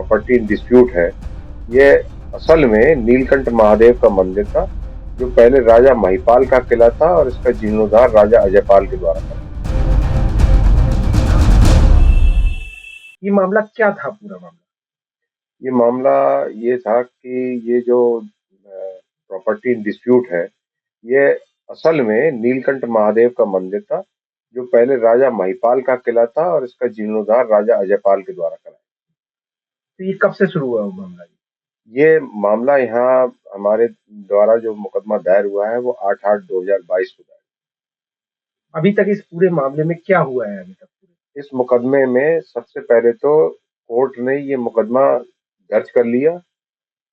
Property dispute है, ये असल में नीलकंठ महादेव का मंदिर था, जो पहले राजा महिपाल का किला था और इसका जीर्णोद्धार राजा अजयपाल के द्वारा था। ये मामला क्या था, पूरा मामला? ये मामला ये था कि ये जो प्रॉपर्टी डिस्प्यूट है, ये असल में नीलकंठ महादेव का मंदिर था, जो पहले राजा महिपाल का किला था और इसका जीर्णोद्धार राजा अजयपाल के द्वारा कराया। तो ये कब से शुरू हुआ मामला? ये मामला यहाँ हमारे द्वारा जो मुकदमा दायर हुआ है वो 8/8/2022 को दायर। अभी तक इस पूरे मामले में क्या हुआ है अभी तक? इस मुकदमे में सबसे पहले तो कोर्ट ने ये मुकदमा दर्ज कर लिया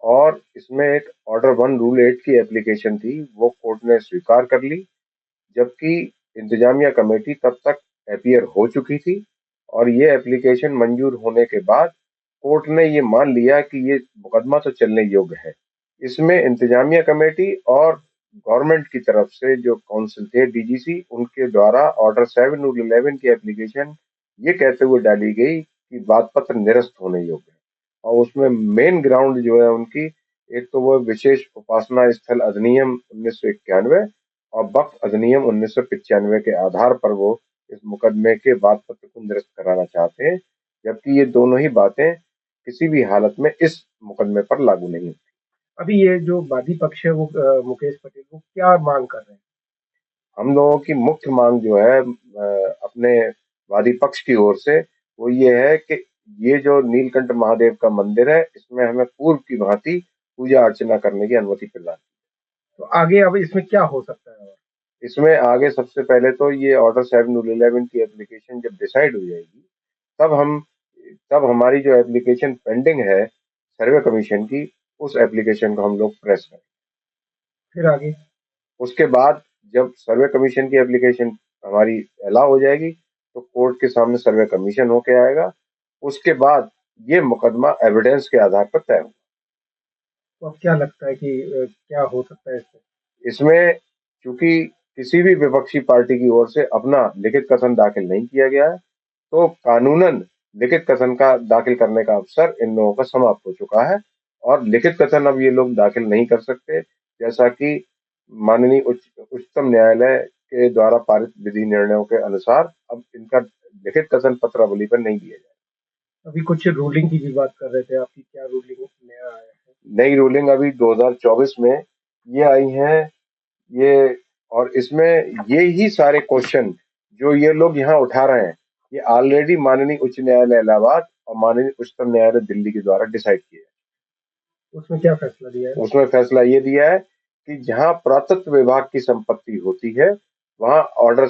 और इसमें एक ऑर्डर 1 रूल 8 की एप्लीकेशन थी, वो कोर्ट ने स्वीकार कर ली, जबकि इंतजामिया कमेटी तब तक अपीयर हो चुकी थी और ये एप्लीकेशन मंजूर होने के बाद कोर्ट ने ये मान लिया कि ये मुकदमा तो चलने योग्य है। इसमें इंतजामिया कमेटी और गवर्नमेंट की तरफ से जो काउंसिल थे डीजीसी, उनके द्वारा ऑर्डर 7 रूल 11 की एप्लीकेशन ये कहते हुए डाली गई कि वाद पत्र निरस्त होने योग्य है और उसमें मेन ग्राउंड जो है उनकी, एक तो वो विशेष उपासना स्थल अधिनियम 1991 और वक्फ अधिनियम 1995 के आधार पर वो इस मुकदमे के वाद पत्र को निरस्त कराना चाहते हैं, जबकि ये दोनों ही बातें किसी भी हालत में इस मुकदमे पर लागू नहीं होती। अभी ये जो वादी पक्ष है वो मुकेश पटेल, वो क्या मांग कर रहे हैं? हम लोगों की मुख्य मांग जो है अपने वादी पक्ष की ओर से वो ये है कि ये जो नीलकंठ महादेव का मंदिर है, इसमें हमें पूर्व की भांति पूजा अर्चना करने की अनुमति प्रदान। तो आगे अब इसमें क्या हो सकता है? इसमें आगे सबसे पहले तो ये ऑर्डर 7 रूल 11 की एप्लीकेशन जब डिसाइड हो जाएगी, तब हमारी जो एप्लीकेशन पेंडिंग है सर्वे कमीशन की, उस एप्लीकेशन को हम लोग प्रेस करें। फिर आगे उसके बाद जब सर्वे कमीशन की एप्लीकेशन हमारी अलाउ हो जाएगी तो कोर्ट के सामने सर्वे कमीशन होके आएगा। उसके बाद ये मुकदमा एविडेंस के आधार पर तय होगा। तो अब क्या लगता है कि क्या हो सकता है इसमें चूंकि किसी भी विपक्षी पार्टी की ओर से अपना लिखित कथन दाखिल नहीं किया गया है, तो कानूनन लिखित कथन का दाखिल करने का अवसर इन लोगों का समाप्त हो चुका है और लिखित कथन अब ये लोग दाखिल नहीं कर सकते, जैसा कि माननीय उच्चतम न्यायालय के द्वारा पारित विधि निर्णयों के अनुसार अब इनका लिखित कथन पत्रावली पर नहीं दिया जाए। अभी कुछ रूलिंग की भी बात कर रहे थे, आपकी क्या रूलिंग नया आया है? नई रूलिंग अभी 2024 में ये आई है, ये और इसमें ये ही सारे क्वेश्चन जो ये लोग यहाँ उठा रहे हैं, ये ऑलरेडी माननीय उच्च न्यायालय इलाहाबाद और माननीय उच्चतम न्यायालय दिल्ली के द्वारा डिसाइड किया है। उसमें क्या फैसला दिया है? उसमें फैसला ये दिया है कि जहां पुरातत्व विभाग की संपत्ति होती है वहां ऑर्डर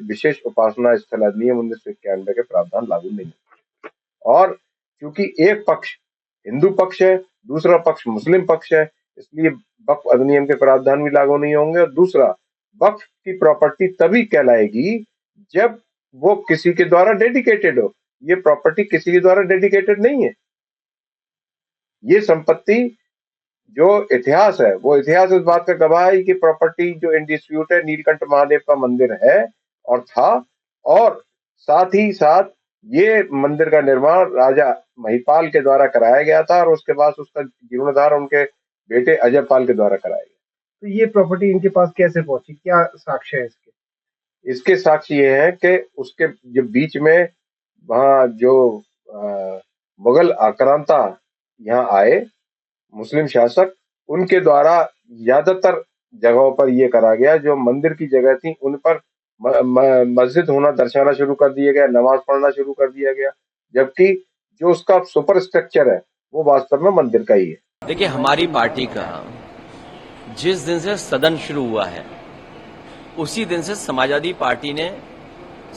विशेष उपासना स्थल अधिनियम 1991 के प्रावधान लागू नहीं होते और क्योंकि एक पक्ष हिंदू पक्ष है, दूसरा पक्ष मुस्लिम पक्ष है, इसलिए वक्फ अधिनियम के प्रावधान भी लागू नहीं होंगे और दूसरा वक्फ की प्रॉपर्टी तभी कहलाएगी जब वो किसी के द्वारा डेडिकेटेड हो। ये प्रॉपर्टी किसी के द्वारा डेडिकेटेड नहीं है। ये संपत्ति जो इतिहास है, वो इतिहास इस बात का गवाह है कि प्रॉपर्टी जो इन डिस्प्यूट है नीलकंठ महादेव का मंदिर है और था, और साथ ही साथ ये मंदिर का निर्माण राजा महिपाल के द्वारा कराया गया था और उसके बाद उसका जीर्णोद्धार उनके बेटे अजयपाल के द्वारा कराया गया। तो ये प्रॉपर्टी इनके पास कैसे पहुंची, क्या साक्ष्य है इसके? इसके साक्ष्य ये हैं कि उसके जो बीच में वहाँ जो मुगल आक्रांता यहाँ आए, मुस्लिम शासक, उनके द्वारा ज्यादातर जगहों पर ये करा गया, जो मंदिर की जगह थी उन पर मस्जिद होना दर्शाना शुरू कर दिया गया, नमाज पढ़ना शुरू कर दिया गया, जबकि जो उसका सुपर स्ट्रक्चर है वो वास्तव में मंदिर का ही है। देखिए, हमारी पार्टी का जिस दिन से सदन शुरू हुआ है उसी दिन से समाजवादी पार्टी ने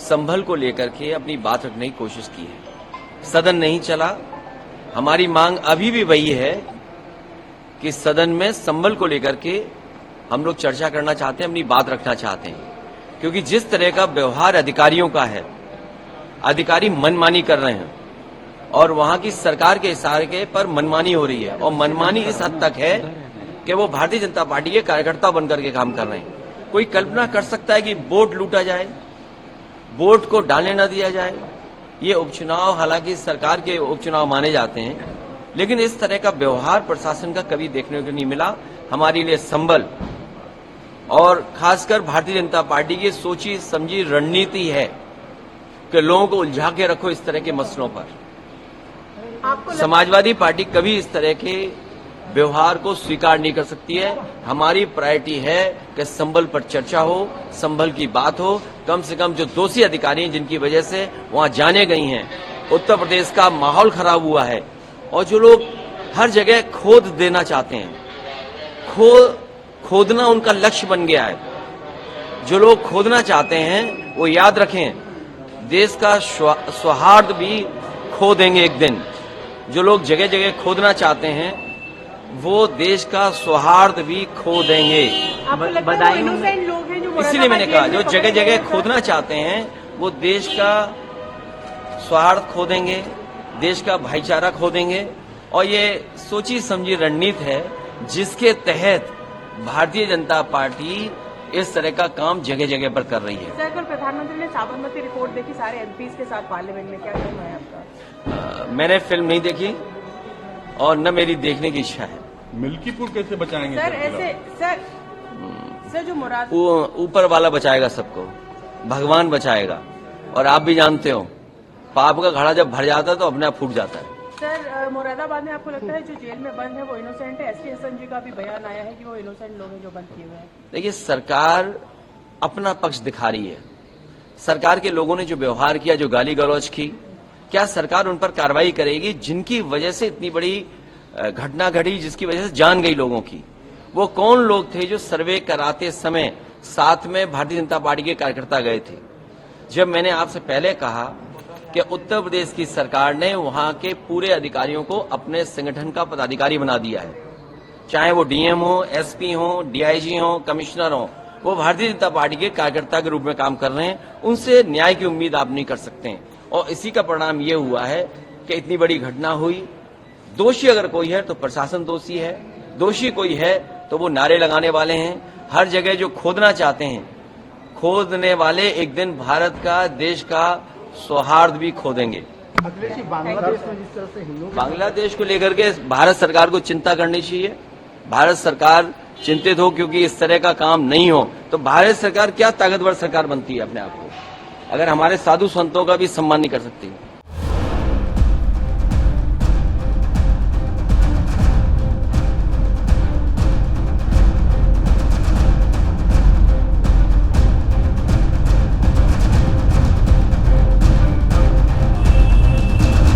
संभल को लेकर के अपनी बात रखने की कोशिश की है। सदन नहीं चला। हमारी मांग अभी भी वही है कि सदन में संभल को लेकर के हम लोग चर्चा करना चाहते हैं, अपनी बात रखना चाहते हैं, क्योंकि जिस तरह का व्यवहार अधिकारियों का है, अधिकारी मनमानी कर रहे हैं और वहां की सरकार के इशारे पर मनमानी हो रही है और मनमानी इस हद तक है कि वो भारतीय जनता पार्टी के कार्यकर्ता बनकर के काम कर रहे हैं। कोई कल्पना कर सकता है कि वोट लूटा जाए, वोट को डालने न दिया जाए, ये उपचुनाव हालांकि सरकार के उपचुनाव माने जाते हैं, लेकिन इस तरह का व्यवहार प्रशासन का कभी देखने को नहीं मिला। हमारे लिए संबल और खासकर भारतीय जनता पार्टी की सोची समझी रणनीति है कि लोगों को उलझा के रखो इस तरह के मसलों पर। समाजवादी पार्टी कभी इस तरह के व्यवहार को स्वीकार नहीं कर सकती है। हमारी प्रायोरिटी है कि संबल पर चर्चा हो, संबल की बात हो। कम से कम जो दोषी अधिकारी हैं जिनकी वजह से वहां जाने गई हैं, उत्तर प्रदेश का माहौल खराब हुआ है और जो लोग हर जगह खोद देना चाहते हैं, खोदना उनका लक्ष्य बन गया है। जो लोग खोदना चाहते हैं वो याद रखें, देश का सौहार्द भी खो देंगे एक दिन। जो लोग जगह जगह खोदना चाहते हैं वो देश का सौहार्द भी खो देंगे। इसीलिए मैंने कहा जो जगह जगह खोदना चाहते हैं वो देश का सौहार्द खो देंगे, देश का भाईचारा खो देंगे। और ये सोची समझी रणनीति है जिसके तहत भारतीय जनता पार्टी इस तरह का काम जगह जगह पर कर रही है। सर, कल प्रधानमंत्री ने साबरमती रिपोर्ट देखी सारे एमपीज के साथ पार्लियामेंट में, क्या कहना है आपका? मैंने फिल्म नहीं देखी और न मेरी देखने की इच्छा है। मिल्कीपुर कैसे बचाएंगे सर? ऐसे सर जो मुराद ऊपर वाला बचाएगा सबको, भगवान बचाएगा। और आप भी जानते हो पाप का घड़ा जब भर जाता है तो अपने आप फूट जाता है। सर, मुरादाबाद में आपको लगता है जो जेल में बंद है वो इनोसेंट है? एसटी एसएन जी का भी बयान आया है कि वो इनोसेंट लोग हैं जो बंद किए हुए हैं। देखिए, सरकार अपना पक्ष दिखा रही है। सरकार के लोगों ने जो व्यवहार किया, जो गाली गलौज की, क्या सरकार उन पर कार्रवाई करेगी जिनकी वजह से इतनी बड़ी घटना घटी, जिसकी वजह से जान गई लोगों की? वो कौन लोग थे जो सर्वे कराते समय साथ में भारतीय जनता पार्टी के कार्यकर्ता गए थे? जब मैंने आपसे पहले कहा कि उत्तर प्रदेश की सरकार ने वहां के पूरे अधिकारियों को अपने संगठन का पदाधिकारी बना दिया है, चाहे वो डीएम हो, एसपी हो, डीआईजी हो, कमिश्नर हो, वो भारतीय जनता पार्टी के कार्यकर्ता के रूप में काम कर रहे हैं। उनसे न्याय की उम्मीद आप नहीं कर सकते हैं। और इसी का परिणाम ये हुआ है कि इतनी बड़ी घटना हुई। दोषी अगर कोई है तो प्रशासन दोषी है, दोषी कोई है तो वो नारे लगाने वाले हैं। हर जगह जो खोदना चाहते हैं, खोदने वाले एक दिन भारत का, देश का सौहार्द भी खो देंगे। बांग्लादेश में जिस तरह से हिंदू बांग्लादेश को लेकर के भारत सरकार को चिंता करनी चाहिए। भारत सरकार चिंतित हो क्योंकि इस तरह का काम नहीं हो तो भारत सरकार क्या ताकतवर सरकार बनती है अपने आप को, अगर हमारे साधु संतों का भी सम्मान नहीं कर सकती।